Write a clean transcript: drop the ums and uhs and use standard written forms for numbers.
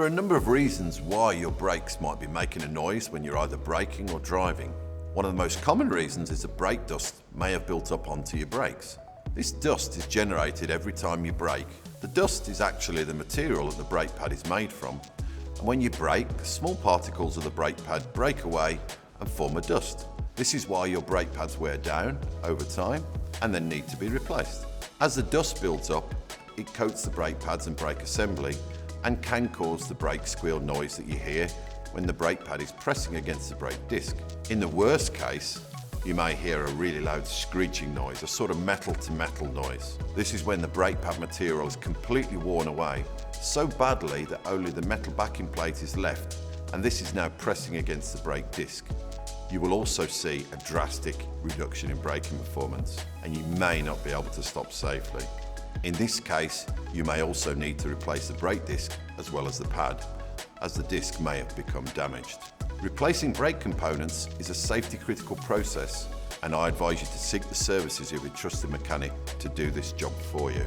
There are a number of reasons why your brakes might be making a noise when you're either braking or driving. One of the most common reasons is that brake dust may have built up onto your brakes. This dust is generated every time you brake. The dust is actually the material that the brake pad is made from, and when you brake, small particles of the brake pad break away and form a dust. This is why your brake pads wear down over time and then need to be replaced. As the dust builds up, it coats the brake pads and brake assembly and can cause the brake squeal noise that you hear when the brake pad is pressing against the brake disc. In the worst case, you may hear a really loud screeching noise, a sort of metal to metal noise. This is when the brake pad material is completely worn away, so badly that only the metal backing plate is left, and this is now pressing against the brake disc. You will also see a drastic reduction in braking performance, and you may not be able to stop safely. In this case, you may also need to replace the brake disc as well as the pad, as the disc may have become damaged. Replacing brake components is a safety critical process, and I advise you to seek the services of a trusted mechanic to do this job for you.